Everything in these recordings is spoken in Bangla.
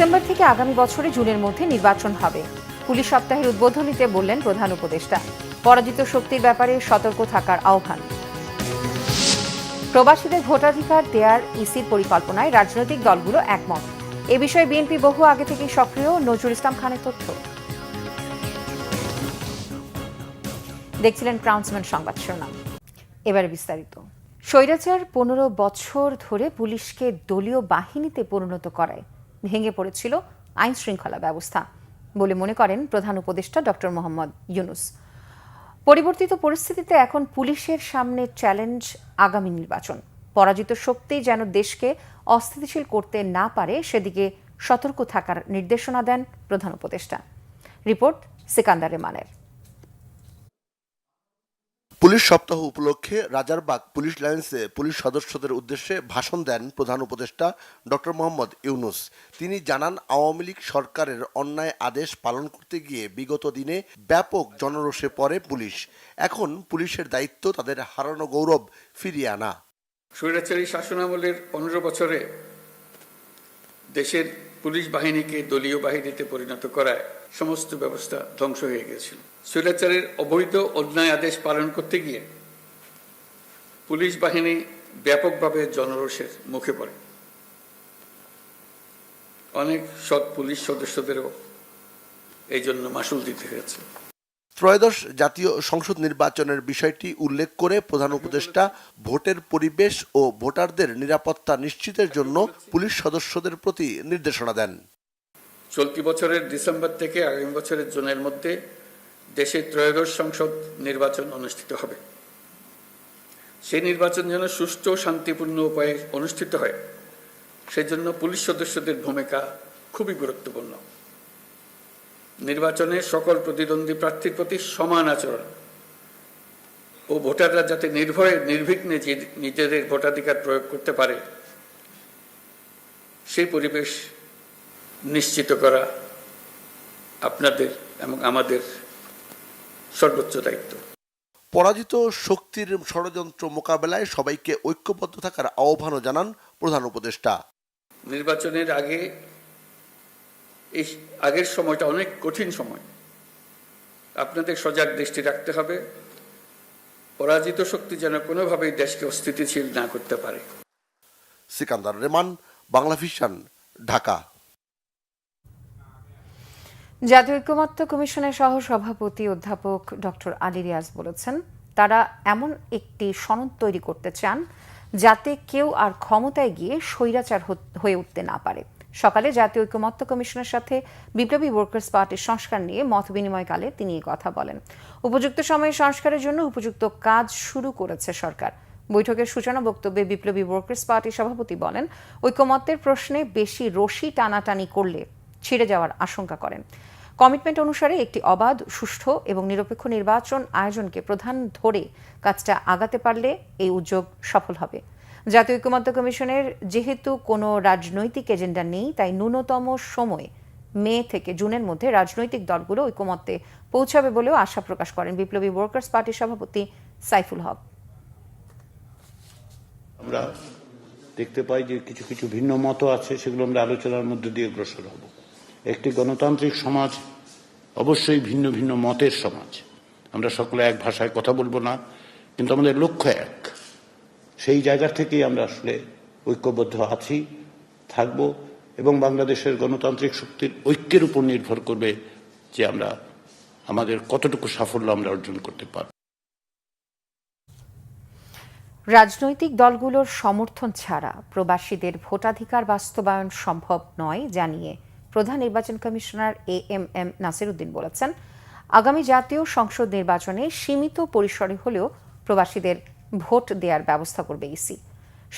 ডিসেম্বর থেকে আগামী বছরে জুনের মধ্যে নির্বাচন হবে। পুলিশ সপ্তাহের উদ্বোধনীতে বললেন প্রধান উপদেষ্টা। পরাজিত শক্তির ব্যাপারে সতর্ক থাকার আহ্বান। প্রবাসীদের ভোটাধিকার দেয়ার ইসির পরিকল্পনায় রাজনৈতিক দলগুলো একমত। এ বিষয়ে বিএনপি বহু আগে থেকেই সক্রিয়। নজরুল ইসলাম খানের তথ্য। দেখছিলেন ক্রাউন্সম্যান সংবাদ শিরোনাম। এবারে বিস্তারিত। স্বৈরাচার 15 বছর ধরে পুলিশকে দলীয় বাহিনীতে পরিণত করায় ভেঙে পড়েছিল আইন শৃঙ্খলা ব্যবস্থা বলে মনে করেন প্রধান উপদেষ্টা ডক্টর মোহাম্মদ ইউনূস। পরিবর্তিত পরিস্থিতিতে এখন পুলিশের সামনে চ্যালেঞ্জ আগামী নির্বাচন। পরাজিত শক্তি যেন দেশকে অস্থিতিশীল করতে না পারে সেদিকে সতর্ক থাকার নির্দেশনা দেন প্রধান উপদেষ্টা। রিপোর্ট সিকান্দার রেমানের। পুলিশ সপ্তাহ উপলক্ষে রাজারবাগ পুলিশ লাইন্সে পুলিশ সদস্যদের উদ্দেশ্যে ভাষণ দেন প্রধান উপদেষ্টা ডক্টর মোহাম্মদ ইউনূস। তিনি জানান, আওয়ামী লীগ সরকারের অন্যায় আদেশ পালন করতে গিয়ে বিগত দিনে ব্যাপক জনরোষে পড়ে পুলিশ। এখন পুলিশের দায়িত্ব তাদের হারানো গৌরব ফিরিয়ে আনা। স্বৈরাচারী শাসনামলের 15 বছরে দেশের পুলিশ বাহিনীকে দলীয় বাহিনীতে পরিণত করায় সমস্ত ব্যবস্থা ধ্বংস হয়ে গিয়েছিল। স্বৈরাচারের অবৈধ অন্যায় আদেশ পালন করতে গিয়ে পুলিশ বাহিনী ব্যাপকভাবে জনরোষের মুখে পড়ে। অনেক সৎ পুলিশ সদস্যদেরও এই জন্য মাশুল দিতে হয়েছে। ত্রয়োদশ জাতীয় সংসদ নির্বাচনের বিষয়টি উল্লেখ করে প্রধান উপদেষ্টা ভোটের পরিবেশ ও ভোটারদের নিরাপত্তা নিশ্চিতের জন্য পুলিশ সদস্যদের প্রতি নির্দেশনা দেন। চলতি বছরের ডিসেম্বর থেকে আগামী বছরের জুনের মধ্যে দেশে ত্রয়োদশ সংসদ নির্বাচন অনুষ্ঠিত হবে। সেই নির্বাচন যেন সুষ্ঠু ও শান্তিপূর্ণ উপায়ে অনুষ্ঠিত হয়, সেজন্য পুলিশ সদস্যদের ভূমিকা খুবই গুরুত্বপূর্ণ। নির্বাচনে সকল প্রতিদ্বন্দ্বী প্রার্থীর প্রতি সমান আচরণ ও ভোটাররা যাতে নির্ভয়ে নির্বিঘ্নে নিজেদের ভোটাধিকার প্রয়োগ করতে পারে সেই পরিবেশ নিশ্চিত করা আপনাদের এবং আমাদের সর্বোচ্চ দায়িত্ব। পরাজিত শক্তির ষড়যন্ত্র মোকাবেলায় সবাইকে ঐক্যবদ্ধ থাকার আহ্বানও জানান প্রধান উপদেষ্টা। নির্বাচনের আগের সময়টা অনেক কঠিন সময়। আপনাদের সজাগ দৃষ্টি রাখতে হবে, পরাজিত শক্তি যেন কোনোভাবেই দেশকে অস্থিতিশীল না করতে পারে। সিকান্দার রেমান, বাংলা ভিশন, ঢাকা। জাতীয় ঐকমত্য কমিশনের সহ সভাপতি অধ্যাপক ডক্টর আলী রিয়াজ বলেছেন, তারা এমন একটি সনদ তৈরি করতে চান যাতে কেউ আর ক্ষমতায় গিয়ে স্বৈরাচার হয়ে উঠতে না পারে। সকালে জাতীয় ঐকমত্য কমিশনের সাথে বিপ্লবী ওয়ার্কার্স পার্টির সংস্কার নিয়ে মত বিনিময়কালে তিনি এই কথা বলেন। উপযুক্ত সময়ে সংস্কারের জন্য উপযুক্ত কাজ শুরু করেছে সরকার। বৈঠকের সূচনা বক্তব্যে বিপ্লবী ওয়ার্কার্স পার্টির সভাপতি বলেন, ঐকমত্যের প্রশ্নে বেশি রশি টানাটানি করলে ছিঁড়ে যাওয়ার আশঙ্কা করেন। কমিটমেন্ট অনুসারে একটি অবাধ, সুষ্ঠু এবং নিরপেক্ষ নির্বাচন আয়োজনকে প্রধান ধরে কাজটা আগাতে পারলে এই উদ্যোগ সফল হবে। জাতীয় ঐকমত্য কমিশনের যেহেতু কোনো রাজনৈতিক এজেন্ডা নেই, তাই ন্যূনতম সময় মে থেকে জুনের মধ্যে রাজনৈতিক দলগুলো ঐকমত্যে পৌঁছাবে বলেও আশা প্রকাশ করেন বিপ্লবী ওয়ার্কার্স পার্টির সভাপতি সাইফুল হক। আমরা দেখতে পাই যে কিছু কিছু ভিন্ন মত আছে, সেগুলো আমরা আলোচনার মধ্যে দিয়ে অগ্রসর হব। একটি গণতান্ত্রিক সমাজ অবশ্যই ভিন্ন ভিন্ন মতের সমাজ। আমরা সকলে এক ভাষায় কথা বলবো না, কিন্তু আমাদের লক্ষ্য এক। সেই জায়গা থেকেই আমরা আসলে ঐক্যবদ্ধ আছি, থাকব, এবং বাংলাদেশের গণতান্ত্রিক শক্তির ঐক্যের উপর নির্ভর করবে যে আমরা আমাদের কতটুকু সাফল্য আমরা অর্জন করতে পারব। রাজনৈতিক দলগুলোর সমর্থন ছাড়া প্রবাসীদের ভোটাধিকার বাস্তবায়ন সম্ভব নয় জানিয়ে প্রধান নির্বাচন কমিশনার AMM নাসির উদ্দিন বলেছেন, আগামী জাতীয় সংসদ নির্বাচনে সীমিত পরিসরে হলেও প্রবাসীদের ভোট দেওয়ার ব্যবস্থা করবে ইসি।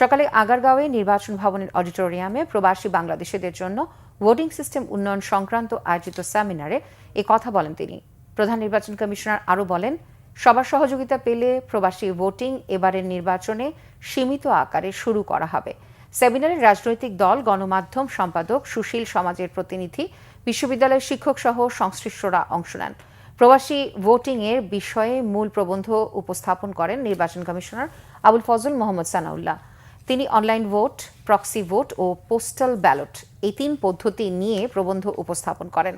সকালে আগারগাঁওয়ে নির্বাচন ভবনের অডিটোরিয়ামে প্রবাসী বাংলাদেশিদের জন্য ভোটিং সিস্টেম উন্নয়ন সংক্রান্ত আয়োজিত সেমিনারে এ কথা বলেন তিনি। প্রধান নির্বাচন কমিশনার আরও বলেন, সবার সহযোগিতা পেলে প্রবাসী ভোটিং এবারের নির্বাচনে সীমিত আকারে শুরু করা হবে। সেমিনারে রাজনৈতিক দল, গণমাধ্যম সম্পাদক, সুশীল সমাজের প্রতিনিধি, বিশ্ববিদ্যালয়ের শিক্ষক সহ সংশ্লিষ্টরা অংশ নেন। প্রবাসী ভোটিং এর বিষয়ে মূল প্রবন্ধ উপস্থাপন করেন নির্বাচন কমিশনার আবুল ফজল মোহাম্মদ সানাউল্লাহ। তিনি online vote, proxy vote oh postal ballot এই 3 পদ্ধতি নিয়ে প্রবন্ধ উপস্থাপন করেন।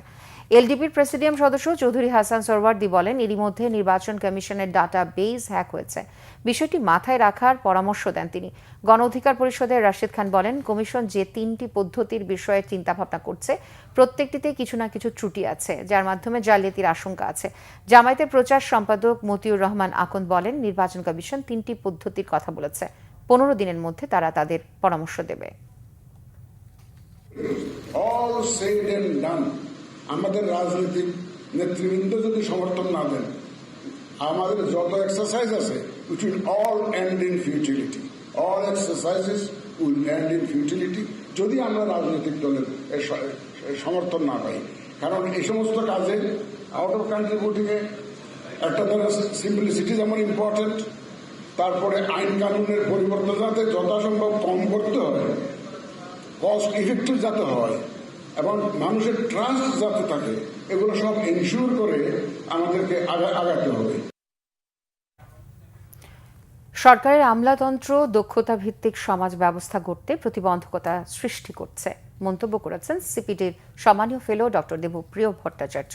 এলডিপির প্রেসিডিয়াম সদস্য চৌধুরী হাসান সোহরাওয়ার্দী বলেন, এরই মধ্যে নির্বাচন কমিশনের ডাটা বেস হ্যাক হয়েছে। বিষয়টি মাথায় রাখার পরামর্শ দেন তিনি। গণ অধিকার পরিষদের রাশিদ খান বলেন, কমিশন যে 3টি পদ্ধতির বিষয়ে চিন্তাভাবনা করছে প্রত্যেকটিতে কিছু না কিছু ত্রুটি আছে, যার মাধ্যমে জালিয়াতির আশঙ্কা আছে। জামায়াতের প্রচার সম্পাদক মতিউর রহমান আকন্দ বলেন, নির্বাচন কমিশন 3টি পদ্ধতির কথা বলেছে, 15 দিনের মধ্যে তারা তাদের পরামর্শ দেবে। All said and done, আমাদের রাজনৈতিক নেতৃবৃন্দ যদি সমর্থন না দেন, আমাদের যত এক্সারসাইজ আছে which will all end in futility. All exercises will end in futility যদি আমরা রাজনৈতিক দলের সমর্থন না পাই। কারণ এই সমস্ত কাজে আউট অফ কান্ট্রি ভোটিং এ একটা ধরনের সিম্পলিসিটি যেমন ইম্পর্টেন্ট, তারপরে আইন কানুনের পরিবর্তন যাতে যথাসম্ভব কম করতে হয়, কস্ট ইফেক্টিভ যাতে হয় এবং মানুষের ট্রাস্ট যাতে থাকে, এগুলো সব এনশিওর করে আমাদেরকে আগাতে হবে। সরকারের আমলাতন্ত্র দক্ষতা ভিত্তিক সমাজ ব্যবস্থা গড়তে প্রতিবন্ধকতা সৃষ্টি করছে মন্তব্য করেছেন সিপিডির সম্মানীয় ফেলো ডক্টর দেবপ্রিয় ভট্টাচার্য।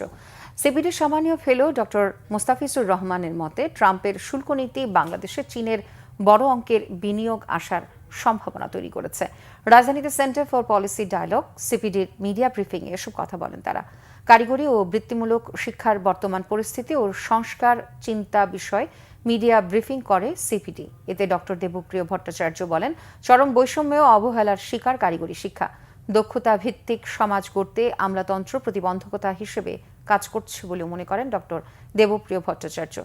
সিপিডির সম্মানীয় ফেলো ডক্টর মোস্তাফিজুর রহমানের মতে, ট্রাম্পের শুল্ক নীতি বাংলাদেশে চীনের বড় অঙ্কের বিনিয়োগ আসার সম্ভাবনা তৈরি করেছে। রাজধানীতে সেন্টার ফর পলিসি ডায়ালগ সিপিডির মিডিয়া ব্রিফিংয়ে এসব কথা বলেন তারা। কারিগরি ও বৃত্তিমূলক শিক্ষার বর্তমান পরিস্থিতি ও সংস্কার চিন্তা বিষয় মিডিয়া ব্রিফিং করে সিপিডি। এতে ডক্টর দেবপ্রিয় ভট্টাচার্য বলেন, চরম বৈষম্য ও অবহেলার শিকার কারিগরি শিক্ষা। দক্ষতা ভিত্তিক সমাজ গড়তে আমলাতন্ত্র প্রতিবন্ধকতা হিসেবে কাজ করছে বলে মনে করেন ডক্টর দেবপ্রিয় ভট্টাচার্য।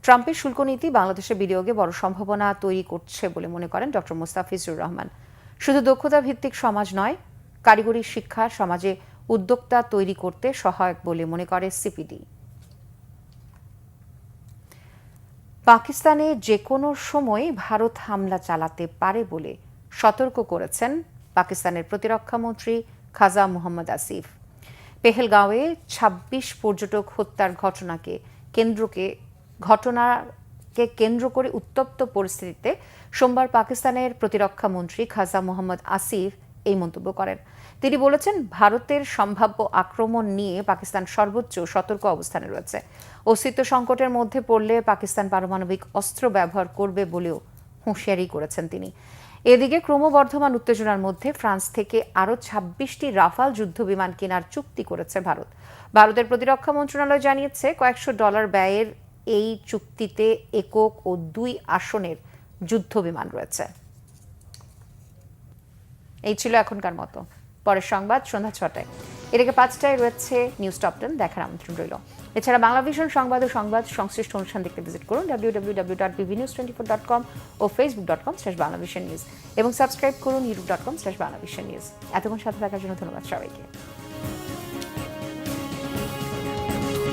ট্রাম্পের শুল্ক নীতি বাংলাদেশে বিনিয়োগে বড় সম্ভাবনা তৈরি করছে বলে মনে করেন ডক্টর মোস্তাফিজুর রহমান। শুধু দক্ষতা ভিত্তিক সমাজ নয়, কারিগরি শিক্ষা সমাজে উদ্যোক্তা তৈরি করতে সহায়ক বলে মনে করে সিপিডি। পাকিস্তানে যে কোনো সময় ভারত হামলা চালাতে পারে বলে সতর্ক করেছেন পাকিস্তানের প্রতিরক্ষা মন্ত্রী খাজা মোহাম্মদ আসিফ। পেহেলগাঁওয়ে ২৬ পর্যটক হত্যার ঘটনাকে কেন্দ্র করে উত্তপ্ত পরিস্থিতিতে সোমবার পাকিস্তানের প্রতিরক্ষা মন্ত্রী খাজা মোহাম্মদ আসিফ এই মন্তব্য করেন। তিনি বলেছেন, ভারতের সম্ভাব্য আক্রমণ নিয়ে পাকিস্তান সর্বোচ্চ সতর্ক অবস্থানে রয়েছে। অস্তিত্ব সংকটের মধ্যে পড়লে পাকিস্তান পারমাণবিক অস্ত্র ব্যবহার করবে বলেও হুঁশিয়ারি করেছেন তিনি। এদিকে ক্রমবর্ধমান উত্তেজনার মধ্যে ফ্রান্স থেকে আরও ২৬টি রাফাল যুদ্ধবিমান কেনার চুক্তি করেছে ভারত। ভারতের প্রতিরক্ষা মন্ত্রণালয় জানিয়েছে, কয়েকশো ডলার ব্যয়ের এই চুক্তিতে একক ও ২ আসনের যুদ্ধবিমান রয়েছে। এই ছিল এখনকার মতো। পরের সংবাদ সন্ধ্যা ৬টায়। এর আগে ৫টায় রয়েছে নিউজ টপ 10 দেখার আমন্ত্রণ রইল। এছাড়া বাংলাভিশন সংবাদ ও সংবাদ সংশ্লিষ্ট অনুষ্ঠান দেখতে ভিজিট করুন www.bbnews24.com ও facebook.com/banglavishnnews এবং সাবস্ক্রাইব করুন youtube.com/banglavishnnews। এতক্ষণ সাথে থাকার জন্য ধন্যবাদ সবাইকে।